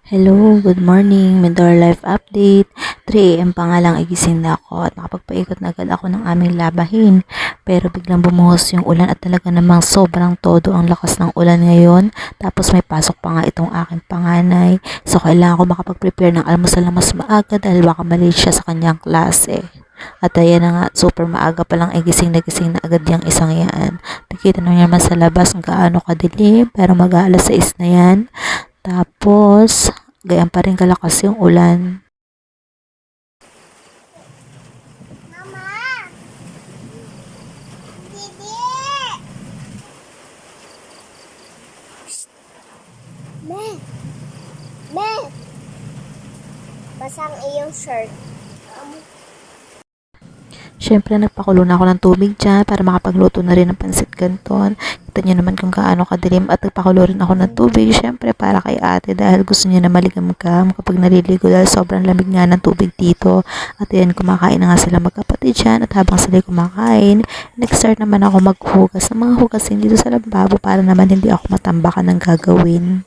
Hello, good morning, Mentor Life Update. 3 AM pa nga lang igising na ako at nakapagpaikot na agad ako ng aming labahin. Pero biglang bumuhos yung ulan at talaga namang sobrang todo ang lakas ng ulan ngayon. Tapos may pasok pa nga itong aking panganay. So kailangan ko makapag-prepare ng almusal na mas maaga dahil baka mali siya sa kanyang klase. At ayan na nga, super maaga pa lang ay gising na agad yung isang yan. Nakita na naman sa labas kung gaano kadilim, pero mag-aalas 6 na yan. Tapos, gayan pa rin kalakas yung ulan. Mama! Didi! Me! Me! Basang iyong shirt. Siyempre, nagpakulo na ako ng tubig dyan para makapagluto na rin ng pansit canton. Kita nyo naman kung gaano kadilim at nagpakulo rin ako ng tubig. Siyempre, para kay ate dahil gusto niya na maligam-gam kapag naliligo dahil sobrang lamig nga ng tubig dito. At ayan, kumakain na nga sila magkapatid dyan at habang sila kumakain, nag-start naman ako maghugas ng mga hugasin dito sa lababo para naman hindi ako matambakan ng gagawin.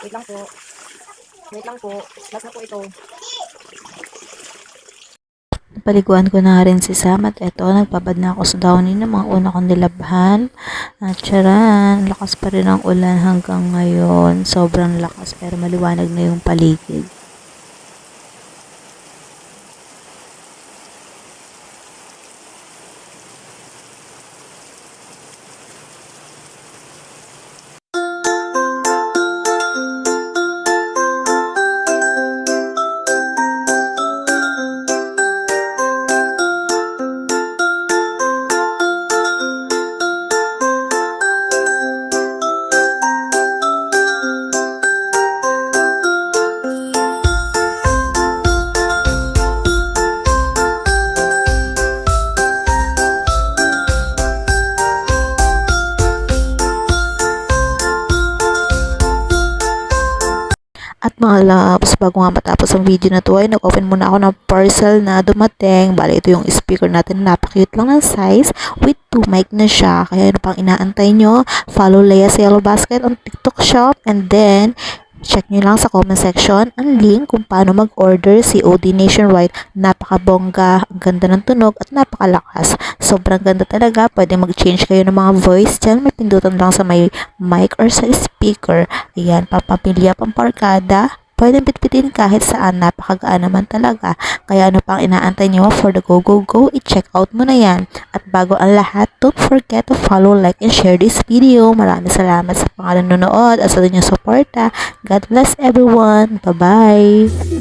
Wait lang po. Wait lang po. Last na po ito. Napaliguan ko na rin si Sam at eto, nagpabad na ako sa downy ng mga una kong nilabhan. At charan, lakas pa rin ang ulan hanggang ngayon. Sobrang lakas pero maliwanag na yung paligid. At mga loves, bago nga matapos ang video na to ay nag-open muna ako ng parcel na dumating. Bali, ito yung speaker natin. Napaka-cute lang ng size with 2 mic na siya. Kaya ano pang inaantay nyo? Follow Leia sa Yellow Basket on TikTok Shop. And then, check nyo lang sa comment section ang link kung paano mag-order COD nationwide. Napakabongga, ang ganda ng tunog at napakalakas. Sobrang ganda talaga. Pwede mag-change kayo ng mga voice dyan. May pindutan lang sa may mic or sa speaker. Ayan, papapilya pang parkada. Pwede bitbitin kahit saan. Napakagaan naman talaga. Kaya ano pang inaantay nyo for the go go go? I-check out mo na yan. At bago ang lahat, don't forget to follow, like, and share this video. Maraming salamat sa mga nanonood at sa inyong suporta. God bless everyone. Bye-bye!